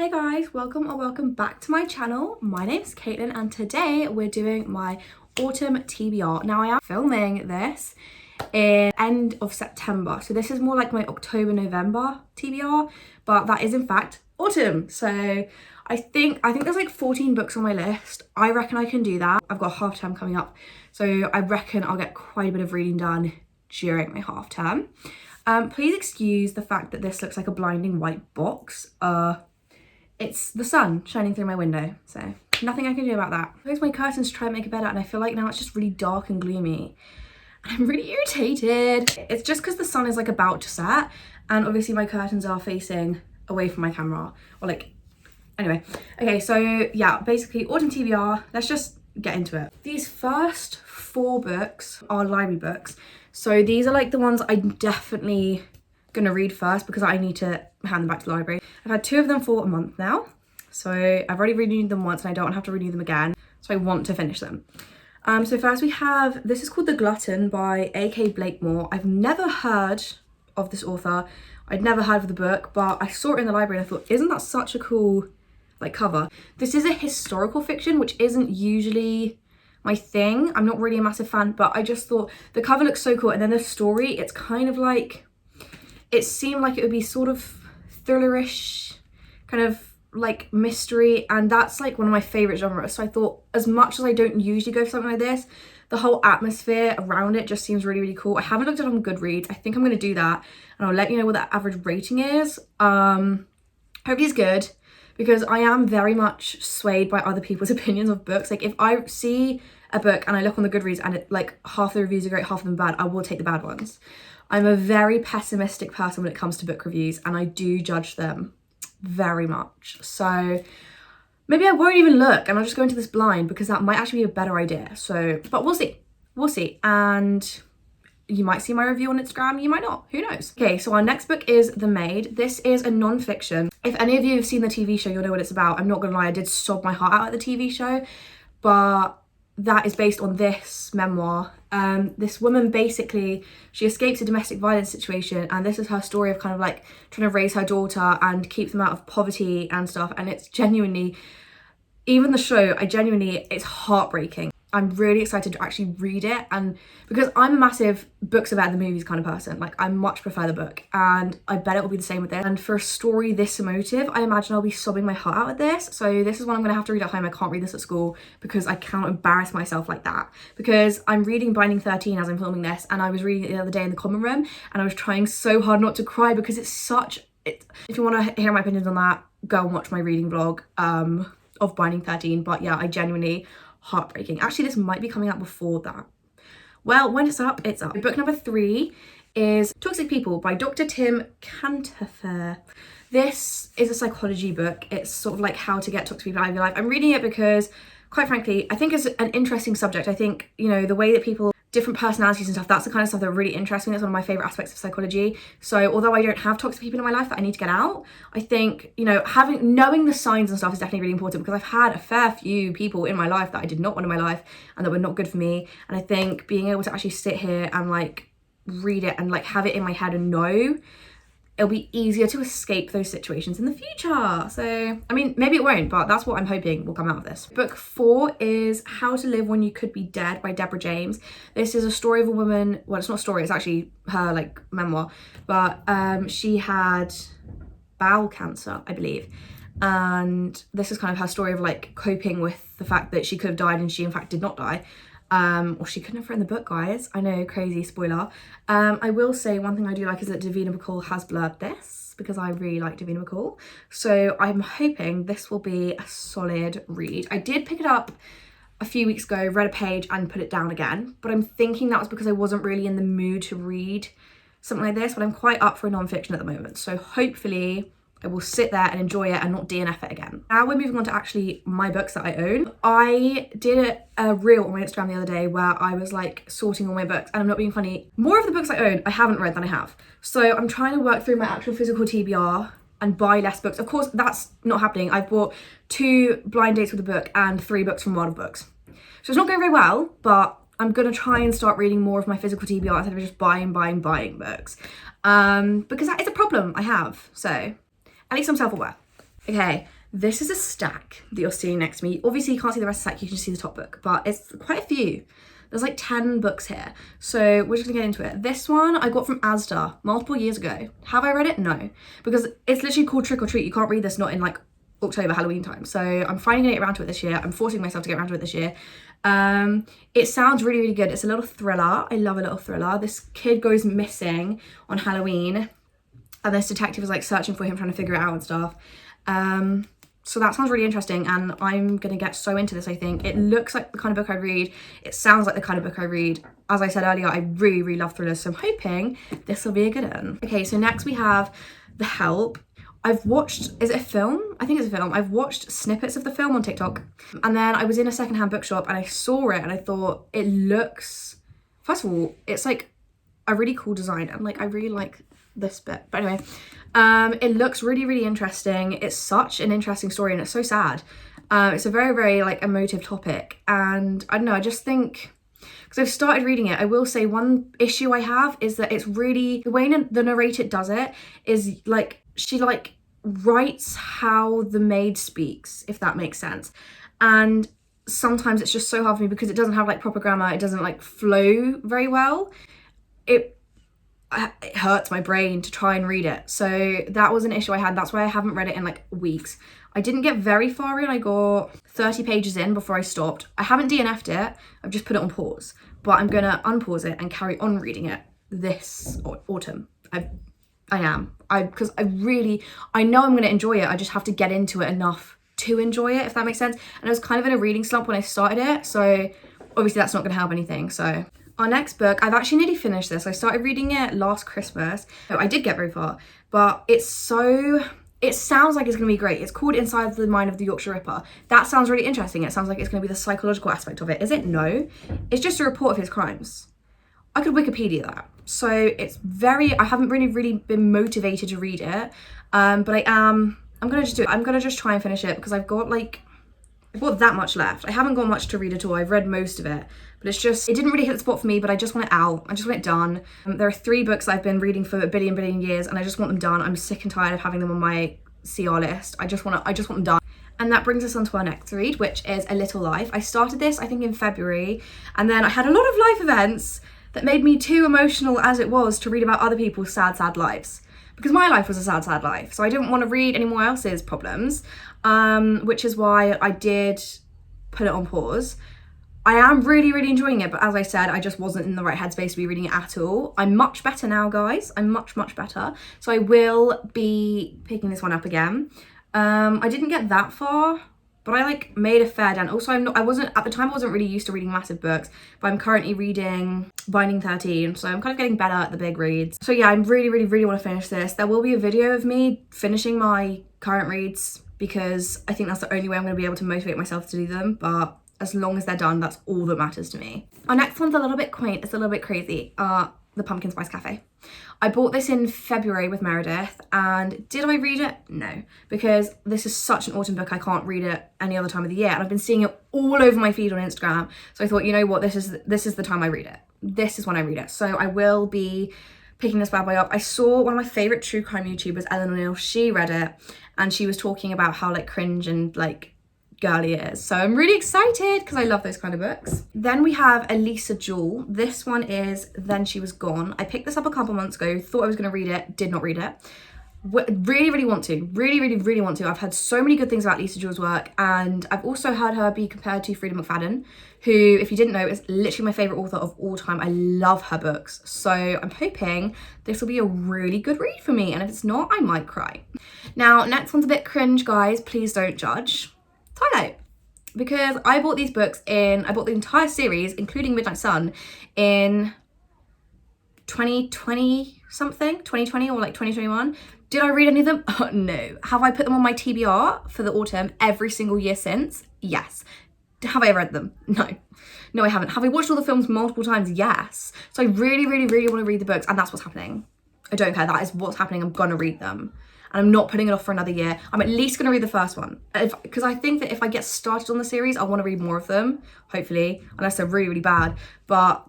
Hey guys, welcome or welcome back to my channel. My name's Caitlin and today we're doing my autumn TBR. Now I am filming this in end of September, so this is more like my October-November TBR, but that is in fact autumn. So I think there's like 14 books on my list. I reckon I can do that. I've got half term coming up, so I reckon I'll get quite a bit of reading done during my half term. Please excuse the fact that this looks like a blinding white box. It's the sun shining through my window, so nothing I can do about that. I closed my curtains to try and make it better, and I feel like now it's just really dark and gloomy. I'm really irritated. It's just because the sun is like about to set, and obviously my curtains are facing away from my camera, or like, anyway. Okay, so yeah, basically autumn TBR, let's just get into it. These first 4 books are library books. So these are like the ones I'm definitely gonna read first because I need to hand them back to the library. I've had 2 of them for a month now, so I've already renewed them once and I don't have to renew them again, so I want to finish them. So first we have, this is called The Glutton by A.K. Blakemore. I've never heard of this author. I'd never heard of the book, but I saw it in the library and I thought, isn't that such a cool like cover? This is a historical fiction, which isn't usually my thing. I'm not really a massive fan, but I just thought the cover looks so cool, and then the story, it's kind of like, it seemed like it would be sort of thrillerish, kind of like mystery, and that's like one of my favorite genres. So I thought, as much as I don't usually go for something like this, the whole atmosphere around it just seems really, really cool. I haven't looked at it on Goodreads. I think I'm going to do that, and I'll let you know what the average rating is. Hopefully it's good, because I am very much swayed by other people's opinions of books. Like if I see a book and I look on the Goodreads and it like half the reviews are great, half of them bad, I will take the bad ones. I'm a very pessimistic person when it comes to book reviews, and I do judge them very much. So maybe I won't even look and I'll just go into this blind, because that might actually be a better idea. So, but we'll see. And you might see my review on Instagram, you might not, who knows? Okay, so our next book is The Maid. This is a non-fiction. If any of you have seen the TV show, you'll know what it's about. I'm not gonna lie, I did sob my heart out at the TV show, but that is based on this memoir. This woman, basically, she escapes a domestic violence situation, and this is her story of kind of like trying to raise her daughter and keep them out of poverty and stuff. And it's genuinely, even the show, it's heartbreaking. I'm really excited to actually read it, and because I'm a massive books are better than movies kind of person, like I much prefer the book, and I bet it will be the same with this. And for a story this emotive, I imagine I'll be sobbing my heart out at this. So this is one I'm gonna have to read at home. I can't read this at school because I cannot embarrass myself like that, because I'm reading Binding 13 as I'm filming this, and I was reading it the other day in the common room, and I was trying so hard not to cry because if you want to hear my opinions on that, go and watch my reading vlog of Binding 13. But yeah, I genuinely, heartbreaking. Actually, this might be coming out before that. Well, when it's up, it's up. Book number 3 is Toxic People by Dr. Tim Cantafer. This is a psychology book. It's sort of like how to get toxic people out of your life. I'm reading it because, quite frankly, I think it's an interesting subject. I think, you know, the way that people, different personalities and stuff, that's the kind of stuff that really interests me. That's one of my favorite aspects of psychology. So although I don't have toxic people in my life that I need to get out, I think, you know, knowing the signs and stuff is definitely really important, because I've had a fair few people in my life that I did not want in my life and that were not good for me. And I think being able to actually sit here and like read it and like have it in my head and know, it'll be easier to escape those situations in the future. So, I mean, maybe it won't, but that's what I'm hoping will come out of this. Book 4 is How to Live When You Could Be Dead by Deborah James. This is a story of a woman, well, it's not a story, it's actually her like memoir, but she had bowel cancer, I believe. And this is kind of her story of like coping with the fact that she could have died and she in fact did not die. Or she couldn't have written the book, guys. I know, crazy spoiler. I will say one thing I do like is that Davina McCall has blurred this, because I really like Davina McCall. So I'm hoping this will be a solid read. I did pick it up a few weeks ago, read a page and put it down again, but I'm thinking that was because I wasn't really in the mood to read something like this, but I'm quite up for a non-fiction at the moment. So hopefully I will sit there and enjoy it and not DNF it again. Now we're moving on to actually my books that I own. I did a reel on my Instagram the other day where I was like sorting all my books, and I'm not being funny, more of the books I own I haven't read than I have. So I'm trying to work through my actual physical TBR and buy less books. Of course, that's not happening. I've bought 2 blind dates with a book and 3 books from World of Books. So it's not going very well, but I'm gonna try and start reading more of my physical TBR instead of just buying books. Because that is a problem I have, so at least I'm self-aware. Okay, This is a stack that you're seeing next to me. Obviously you can't see the rest of the stack, you can just see the top book, but it's quite a few. There's like 10 books here. So we're just gonna get into it. This one I got from Asda multiple years ago. Have I read it? No. Because it's literally called Trick or Treat. You can't read this not in like October, Halloween time. So I'm finally gonna get around to it this year. I'm forcing myself to get around to it this year. It sounds really, really good. It's a little thriller. I love a little thriller. This kid goes missing on Halloween and this detective is like searching for him, trying to figure it out and stuff. So that sounds really interesting and I'm gonna get so into this, I think. It looks like the kind of book I read. It sounds like the kind of book I read. As I said earlier, I really, really love thrillers, so I'm hoping this will be a good one. Okay, so next we have The Help. I've watched, is it a film? I think it's a film. I've watched snippets of the film on TikTok. And then I was in a secondhand bookshop and I saw it and I thought it looks, first of all, it's like a really cool design and like I really like this bit. But anyway, it looks really, really interesting. It's such an interesting story and it's so sad. It's a very, very like emotive topic. And I don't know, I just think, because I've started reading it, I will say one issue I have is that it's really, the way the narrator does it is like, she like writes how the maid speaks, if that makes sense. And sometimes it's just so hard for me because it doesn't have like proper grammar. It doesn't like flow very well. It hurts my brain to try and read it. So that was an issue I had. That's why I haven't read it in like weeks. I didn't get very far in. I got 30 pages in before I stopped. I haven't DNF'd it. I've just put it on pause, but I'm gonna unpause it and carry on reading it this autumn. Because I know I'm gonna enjoy it. I just have to get into it enough to enjoy it, if that makes sense. And I was kind of in a reading slump when I started it, so obviously that's not gonna help anything. So our next book, I've actually nearly finished this. I started reading it last Christmas. So I did get very far, but it sounds like it's gonna be great. It's called Inside the Mind of the Yorkshire Ripper. That sounds really interesting. It sounds like it's gonna be the psychological aspect of it. Is it? No, it's just a report of his crimes. I could Wikipedia that. So it's I haven't really been motivated to read it, but I'm gonna just do it. I'm gonna just try and finish it because I've got that much left. I haven't got much to read at all. I've read most of it, but it didn't really hit the spot for me, but I just want it out. I just want it done. There are 3 books I've been reading for a billion years and I just want them done. I'm sick and tired of having them on my CR list. I just want them done. And that brings us on to our next read, which is A Little Life. I started this, I think, in February, and then I had a lot of life events that made me too emotional as it was to read about other people's sad lives. Because my life was a sad life. So I didn't want to read anyone else's problems, which is why I did put it on pause. I am really enjoying it, but as I said, I just wasn't in the right headspace to be reading it at all. I'm much better now, guys. I'm much better. So I will be picking this one up again. I didn't get that far, but I like made a fair dent. Also, at the time I wasn't really used to reading massive books, but I'm currently reading Binding 13, so I'm kind of getting better at the big reads. So yeah, I really want to finish this. There will be a video of me finishing my current reads because I think that's the only way I'm going to be able to motivate myself to do them, but as long as they're done, that's all that matters to me. Our next one's a little bit quaint, it's a little bit crazy. The Pumpkin Spice Cafe. I bought this in February with Meredith, and did I read it? No, because this is such an autumn book, I can't read it any other time of the year, and I've been seeing it all over my feed on Instagram, so I thought, you know what, this is the time I read it. This is when I read it, so I will be picking this bad boy up. I saw one of my favourite true crime YouTubers, Ellen O'Neill, she read it, and she was talking about how like cringe and like girly it is. So I'm really excited because I love those kind of books. Then we have Elisa Jewell. This one is Then She Was Gone. I picked this up a couple months ago, thought I was going to read it, did not read it. Really want to. Really want to. I've heard so many good things about Lisa Jewell's work, and I've also heard her be compared to Frida McFadden, who, if you didn't know, is literally my favourite author of all time. I love her books. So I'm hoping this will be a really good read for me, and if it's not, I might cry. Now, next one's a bit cringe, guys. Please don't judge. Twilight, because I bought these books I bought the entire series, including Midnight Sun, in 2020 something, 2020 or like 2021. Did I read any of them? No. Have I put them on my TBR for the autumn every single year since? Yes. Have I read them? No, I haven't. Have I watched all the films multiple times? Yes. So I really want to read the books, and that's what's happening. I don't care. That is what's happening. I'm gonna read them. And I'm not putting it off for another year. I'm at least going to read the first one. Because I think that if I get started on the series, I want to read more of them, hopefully, unless they're really bad. But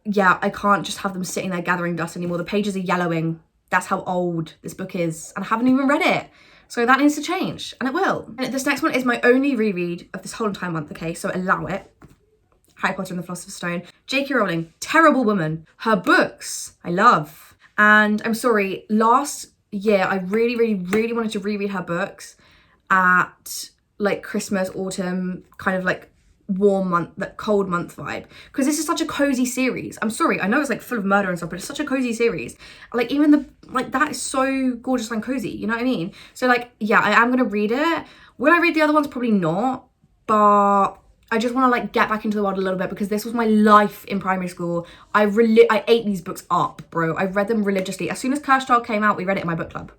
yeah, I can't just have them sitting there gathering dust anymore. The pages are yellowing. That's how old this book is. And I haven't even read it. So that needs to change, and it will. And this next one is my only reread of this whole entire month, okay, so allow it. Harry Potter and the Philosopher's Stone. J.K. Rowling, terrible woman. Her books, I love. And I'm sorry, last year, I really wanted to reread her books at like Christmas, autumn, kind of like warm month, that cold month vibe, because this is such a cozy series. I'm sorry, I know it's like full of murder and stuff, but it's such a cozy series. Like even the, like that is so gorgeous and cozy, you know what I mean? So like, yeah, I am gonna read it. Will I read the other ones? Probably not, but I just want to like get back into the world a little bit, because this was my life in primary school. I ate these books up, bro. I read them religiously. As soon as Cursed Child came out, we read it in my book club.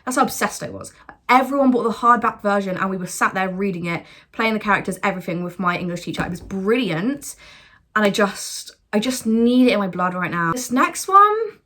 That's how obsessed I was. Everyone bought the hardback version and we were sat there reading it, playing the characters, everything with my English teacher. It was brilliant. And I just need it in my blood right now. This next one,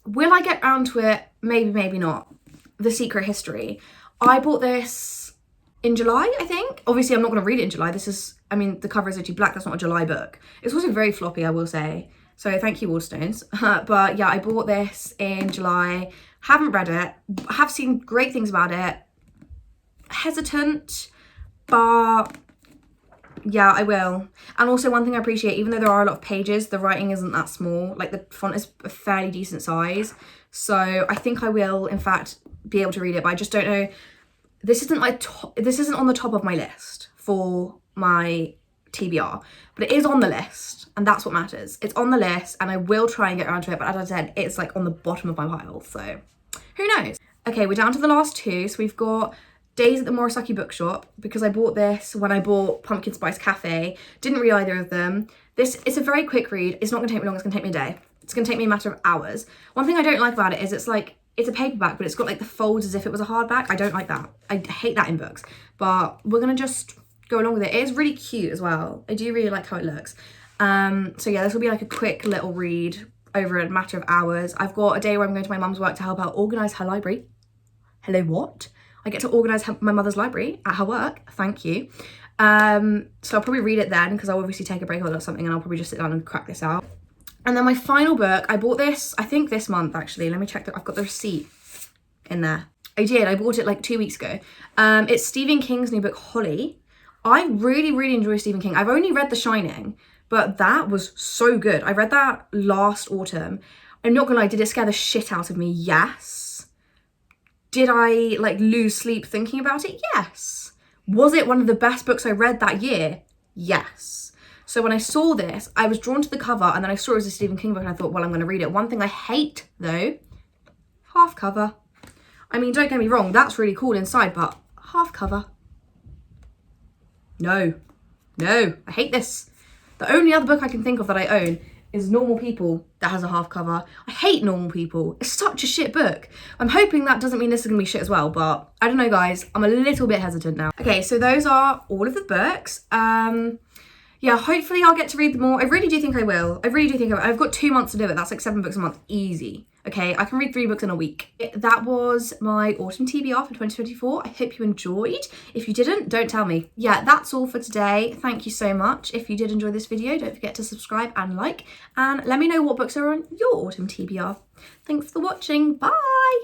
will I get around to it? Maybe, maybe not. The Secret History. I bought this in July, I think. Obviously, I'm not going to read it in July. This is, I mean, the cover is actually black. That's not a July book. It's also very floppy, I will say. So thank you, Waterstones. But yeah, I bought this in July. Haven't read it. Have seen great things about it. Hesitant, but yeah, I will. And also one thing I appreciate, even though there are a lot of pages, the writing isn't that small. Like the font is a fairly decent size. So I think I will, in fact, be able to read it, but I just don't know. This isn't like this isn't on the top of my list for my TBR, but it is on the list, and that's what matters. It's on the list and I will try and get around to it, but as I said, it's like on the bottom of my pile, so who knows. Okay, we're down to the last two. So we've got Days at the Morisaki Bookshop, because I bought this when I bought Pumpkin Spice Cafe. Didn't read either of them. This is a very quick read. It's not gonna take me long, it's gonna take me a day. It's gonna take me a matter of hours. One thing I don't like about it is it's like, it's a paperback, but it's got like the folds as if it was a hardback. I don't like that. I hate that in books, but we're gonna just go along with it. It is really cute as well. I do really like how it looks. So yeah, this will be like a quick little read over a matter of hours. I've got a day where I'm going to my mum's work to help her organise her library. Hello, what? I get to organise my mother's library at her work. Thank you. So I'll probably read it then, because I'll obviously take a break or something, and I'll probably just sit down and crack this out. And then my final book, I bought this, I think this month actually. Let me check that. I've got the receipt in there. I did. I bought it like 2 weeks ago. It's Stephen King's new book, Holly. I really enjoy Stephen King. I've only read The Shining, but that was so good. I read that last autumn. I'm not gonna lie, did it scare the shit out of me? Yes. Did I like lose sleep thinking about it? Yes. Was it one of the best books I read that year? Yes. So when I saw this, I was drawn to the cover, and then I saw it was a Stephen King book and I thought, well, I'm gonna read it. One thing I hate though, half cover. I mean, don't get me wrong, that's really cool inside, but half cover. No, I hate this. The only other book I can think of that I own is Normal People that has a half cover. I hate Normal People. It's such a shit book. I'm hoping that doesn't mean this is gonna be shit as well, but I don't know, guys. I'm a little bit hesitant now. Okay, so those are all of the books. Yeah, hopefully I'll get to read them all. I really do think I will. I've got 2 months to do it. That's like 7 books a month, easy. Okay, I can read 3 books in a week. That was my autumn TBR for 2024. I hope you enjoyed. If you didn't, don't tell me. Yeah, that's all for today. Thank you so much. If you did enjoy this video, don't forget to subscribe and like, and let me know what books are on your autumn TBR. Thanks for watching. Bye.